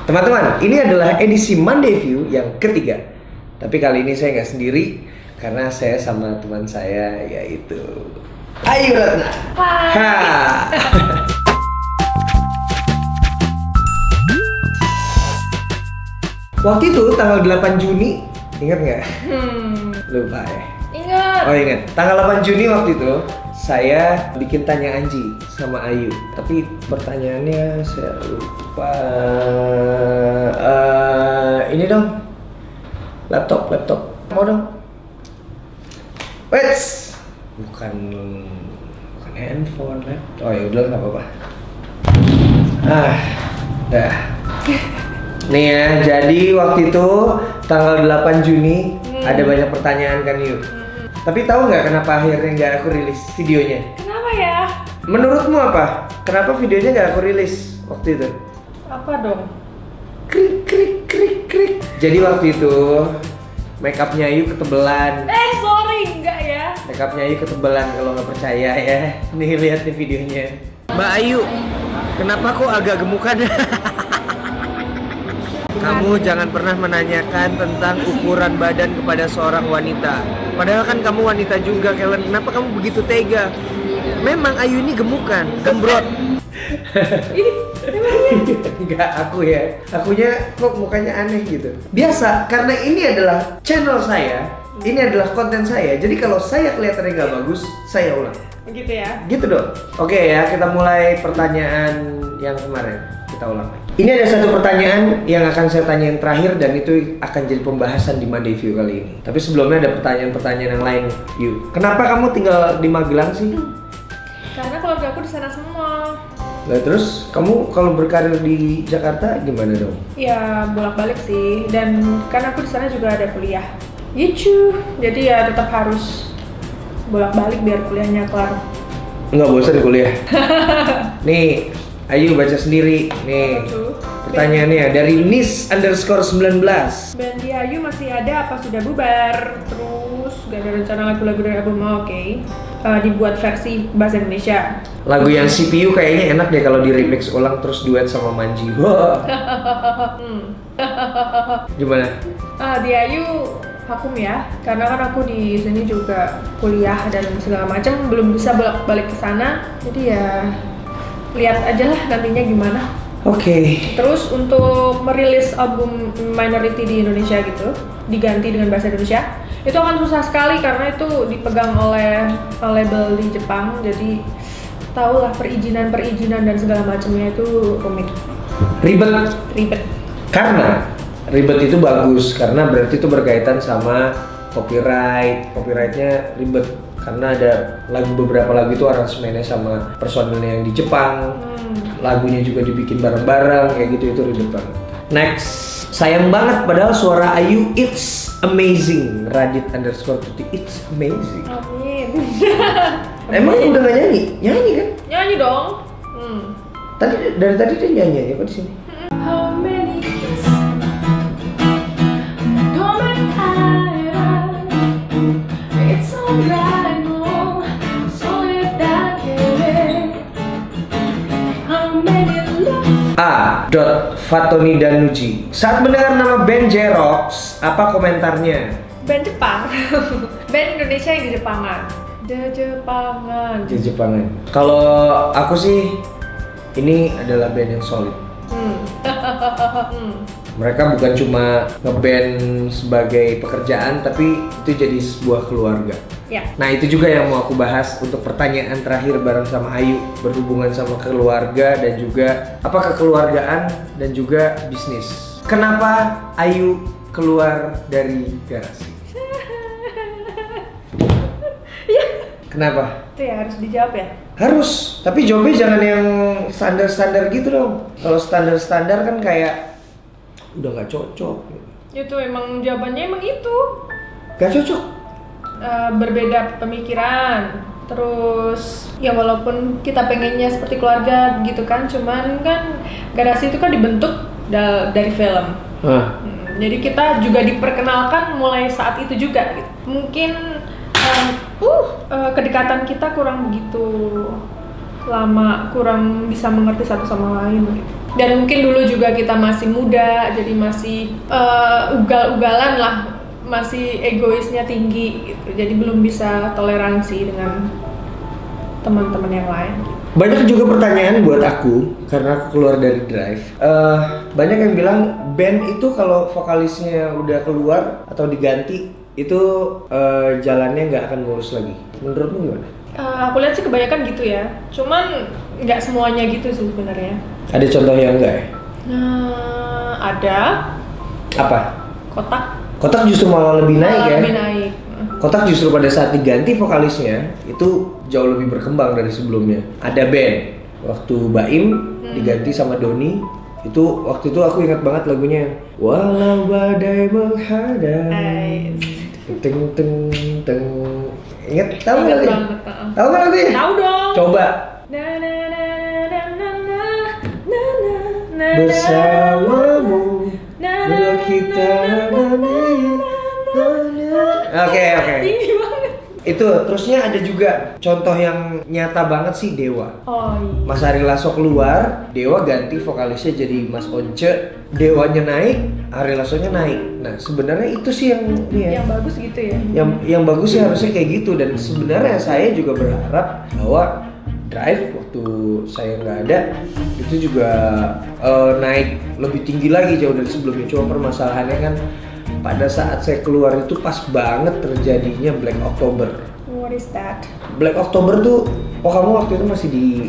Teman-teman, ini adalah edisi Monday View yang ketiga. Tapi kali ini saya nggak sendiri karena saya sama teman saya, yaitu Ayu Ratna. Hai. Waktu itu tanggal 8 Juni, ingat nggak? Lupa ya? Ingat. Oh ingat, tanggal 8 Juni waktu itu saya bikin tanya Anji sama Ayu. Tapi pertanyaannya saya lupa. Ini dong, laptop. Mau dong? Wait, bukan handphone, laptop. Oh ya udah nggak apa-apa. Dah. Nih ya, jadi waktu itu tanggal 8 Juni ada banyak pertanyaan kan Yu. Tapi tahu nggak kenapa akhirnya nggak aku rilis videonya? Kenapa ya? Menurutmu apa? Kenapa videonya nggak aku rilis waktu itu? Apa dong? Krik. Jadi waktu itu make upnya Ayu ketebelan. Sorry, enggak ya. Make upnya Ayu ketebelan kalau nggak percaya ya. Nih lihat nih videonya. Mbak Ayu, kenapa kok agak gemukan? Kamu jangan pernah menanyakan tentang ukuran badan kepada seorang wanita. Padahal kan kamu wanita juga, Kellen. Kenapa kamu begitu tega? Memang Ayu ini gemukan, gembrot. Ini memangnya? Enggak, aku ya. Akunya kok mukanya aneh gitu. Biasa, karena ini adalah channel saya. Ini adalah konten saya. Jadi kalau saya kelihatannya nggak bagus, saya ulang. Begitu ya? Gitu dong. Oke ya, kita mulai pertanyaan yang kemarin. Kita ulang lagi. Ini ada satu pertanyaan yang akan saya tanyain terakhir dan itu akan jadi pembahasan di Monday View kali ini. Tapi sebelumnya ada pertanyaan-pertanyaan yang lain. Yuk, kenapa kamu tinggal di Magelang sih? Karena keluarga aku di sana semua. Nah terus kamu kalau berkarir di Jakarta gimana dong? Ya bolak-balik sih. Dan kan aku di sana juga ada kuliah. Gitu. Jadi ya tetap harus bolak-balik biar kuliahnya kelar. Nggak bosan kuliah? Nih, Ayu baca sendiri. Nih, pertanyaannya dari Nis_19. Band di Ayu masih ada apa sudah bubar? Terus gak ada rencana lagu-lagu dari album dibuat versi bahasa Indonesia. Lagu yang CPU kayaknya enak deh kalau di remix ulang terus duet sama Manji. Wah. Gimana? Di Ayu vakum ya, karena kan aku di sini juga kuliah dan segala macam, belum bisa balik ke sana. Jadi ya lihat aja lah nantinya gimana. Oke. Terus untuk merilis album Minority di Indonesia gitu, diganti dengan bahasa Indonesia, itu akan susah sekali karena itu dipegang oleh label di Jepang. Jadi tahulah perizinan dan segala macamnya itu rumit. Ribet. Karena ribet itu bagus karena berarti itu berkaitan sama copyright. Copyrightnya ribet karena ada beberapa lagu itu aransemennya sama personilnya yang di Jepang. Lagunya juga dibikin bareng-bareng kayak gitu, itu ribet banget. Next, sayang banget padahal suara Ayu it's amazing. Radit_putih it's amazing. Amin. Emang udah gak nyanyi? Nyanyi kan? Nyanyi dong. Dari tadi dia nyanyi aja kok di sini. How many it's alright, no, solid that how many Fatoni Danuji. Saat mendengar nama band Jerox, apa komentarnya? Band Jepang. Band Indonesia yang di Jepangan. Jepangan. Kalau aku sih, ini adalah band yang solid. Mereka bukan cuma ngeband sebagai pekerjaan, tapi itu jadi sebuah keluarga. Ya. Nah itu juga yang mau aku bahas untuk pertanyaan terakhir bareng sama Ayu, berhubungan sama keluarga dan juga kekeluargaan dan juga bisnis. Kenapa Ayu keluar dari garasi? Kenapa? Itu ya harus dijawab ya? Harus, tapi jawabnya jangan yang standar-standar gitu dong. Kalau standar-standar kan kayak udah nggak cocok. Itu emang jawabannya emang itu. Gak cocok. Berbeda pemikiran. Terus ya walaupun kita pengennya seperti keluarga gitu kan, cuman kan garasi itu kan dibentuk dari film. Jadi kita juga diperkenalkan mulai saat itu juga gitu. Mungkin kedekatan kita kurang begitu lama, kurang bisa mengerti satu sama lain gitu. Dan mungkin dulu juga kita masih muda, jadi masih ugal-ugalan lah, masih egoisnya tinggi gitu. Jadi belum bisa toleransi dengan teman-teman yang lain. Banyak juga pertanyaan buat aku karena aku keluar dari Drive. Banyak yang bilang band itu kalau vokalisnya udah keluar atau diganti itu jalannya nggak akan mulus lagi. Menurutmu gimana? Aku lihat sih kebanyakan gitu ya. Cuman nggak semuanya gitu sih sebenarnya. Ada contoh yang enggak ya? Ada. Apa? Kotak. Kotak justru malah lebih naik ya? Lebih naik. Kotak justru pada saat diganti vokalisnya itu jauh lebih berkembang dari sebelumnya. Ada band waktu Baim diganti sama Doni, itu waktu itu aku ingat banget lagunya Walau Badai Menghadang. Teng teng teng. Ingat tahu nggak sih? Tahu nggak lagunya? Tahu dong. Coba. Bersamamu bila kita Oke. Tinggi banget. Itu terusnya ada juga contoh yang nyata banget sih Dewa. Oh iya. Mas Ari Lasso keluar, Dewa ganti vokalisnya jadi Mas Once. Dewanya naik, Ari Lassonya naik. Nah sebenarnya itu sih yang Yang bagus gitu ya. Yang bagus sih harusnya kayak gitu. Dan sebenarnya saya juga berharap bahwa Drive waktu saya nggak ada itu juga naik lebih tinggi lagi jauh dari sebelumnya. Cuma permasalahannya kan pada saat saya keluar itu pas banget terjadinya Black October. What is that? Black October tuh, kamu waktu itu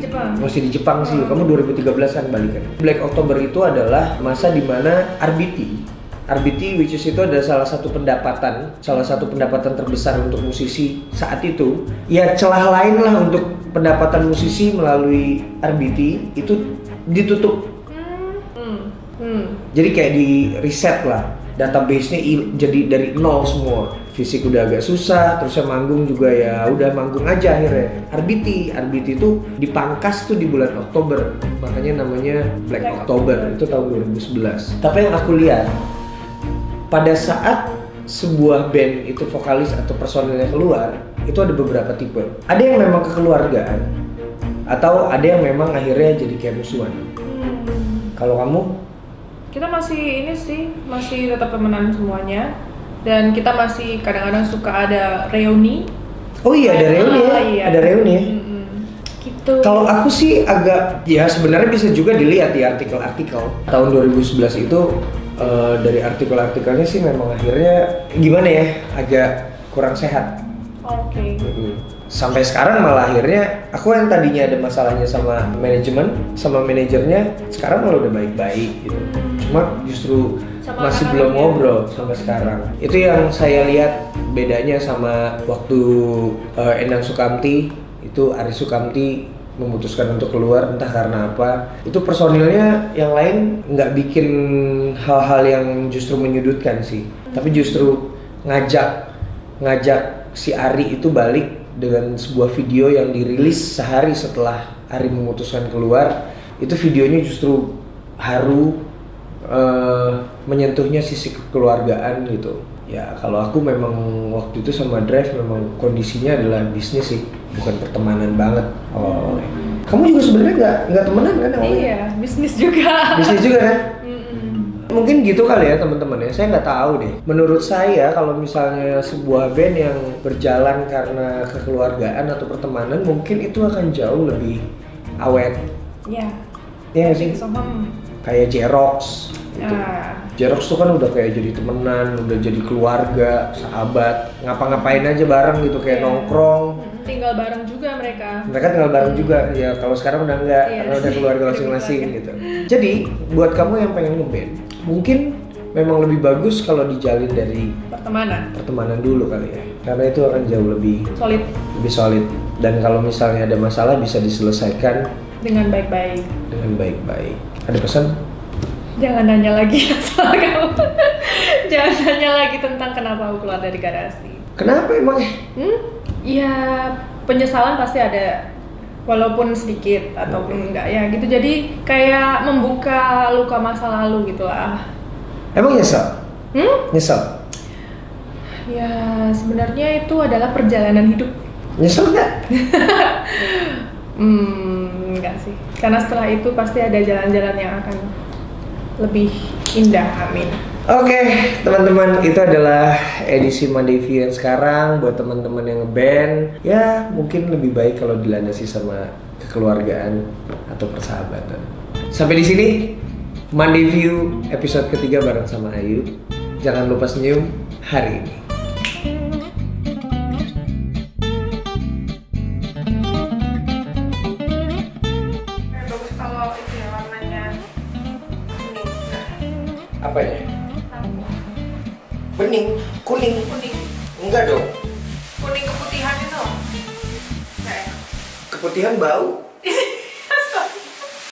Jepang. masih di Jepang sih. Kamu 2013 kan balik kan. Black October itu adalah masa dimana RBT which is itu adalah salah satu pendapatan terbesar untuk musisi saat itu. Ya celah lain lah untuk pendapatan musisi melalui RBT itu ditutup. Jadi kayak di reset lah. Database-nya jadi dari nol semua. Fisik udah agak susah, terusnya manggung juga ya udah manggung aja akhirnya. RBT itu dipangkas tuh di bulan Oktober, makanya namanya Black October. Itu tahun 2011. Tapi yang aku lihat pada saat sebuah band itu vokalis atau personilnya keluar, itu ada beberapa tipe. Ada yang memang kekeluargaan, atau ada yang memang akhirnya jadi kayak musuhan. Kalau kamu? Kita masih tetap temenan semuanya, dan kita masih kadang-kadang suka ada reuni. Oh iya, ada reuni ya? Iya. Ada reuni ya? Gitu. Kalau aku sih agak, ya sebenarnya bisa juga dilihat di artikel-artikel. Tahun 2011 itu dari artikel-artikelnya sih memang akhirnya gimana ya, agak kurang sehat. Oke. Sampai sekarang malah akhirnya aku yang tadinya ada masalahnya sama manajemen, sama manajernya, sekarang malah udah baik-baik gitu. Cuma justru Sama masih anak-anaknya. belum ngobrol sampai sekarang. Itu yang saya lihat bedanya sama waktu Endang Sukamti, itu Ari Sukamti memutuskan untuk keluar entah karena apa. Itu personilnya yang lain nggak bikin hal-hal yang justru menyudutkan sih, tapi justru ngajak si Ari itu balik dengan sebuah video yang dirilis sehari setelah Ari memutuskan keluar. Itu videonya justru haru, menyentuhnya sisi kekeluargaan gitu. Ya kalau aku memang waktu itu sama Drive memang kondisinya adalah bisnis sih, bukan pertemanan banget awal-awalnya. Kamu juga sebenarnya nggak temenan kan awalnya? Iya, bisnis juga. Bisnis juga kan? Mungkin gitu kali ya teman-teman ya, saya nggak tahu deh. Menurut saya kalau misalnya sebuah band yang berjalan karena kekeluargaan atau pertemanan, mungkin itu akan jauh lebih awet. Iya. Ya nggak sih? Kayak Jerox gitu. Jerox tuh kan udah kayak jadi temenan, udah jadi keluarga, sahabat, ngapa-ngapain aja bareng gitu, kayak nongkrong. Tinggal bareng juga mereka. Mereka tinggal bareng juga, ya kalau sekarang udah enggak, karena udah keluarga masing-masing gitu. Jadi buat kamu yang pengen ngeband, mungkin memang lebih bagus kalau dijalin dari pertemanan dulu kali ya, karena itu akan jauh lebih solid. Dan kalau misalnya ada masalah bisa diselesaikan dengan baik-baik. Ada pesan? Jangan nanya lagi soal kamu. Jangan nanya lagi tentang kenapa aku keluar dari garasi. Kenapa emang? Ya penyesalan pasti ada, walaupun sedikit ataupun enggak ya gitu. Jadi kayak membuka luka masa lalu gitulah. Emang nyesel? Nyesel? Ya sebenarnya itu adalah perjalanan hidup. Nyesel nggak? Enggak sih. Karena setelah itu pasti ada jalan-jalan yang akan lebih indah. Amin. Oke, teman-teman, itu adalah edisi Monday View yang sekarang. Buat teman-teman yang ngeband, ya mungkin lebih baik kalau dilandasi sama kekeluargaan atau persahabatan. Sampai di sini Monday View episode ketiga bareng sama Ayu. Jangan lupa senyum hari ini. Bagus kalau itu ya warnanya kuning. Apanya? Bening, kuning. Kuning. Enggak dong. Kuning keputihan itu. Kayak. Keputihan bau.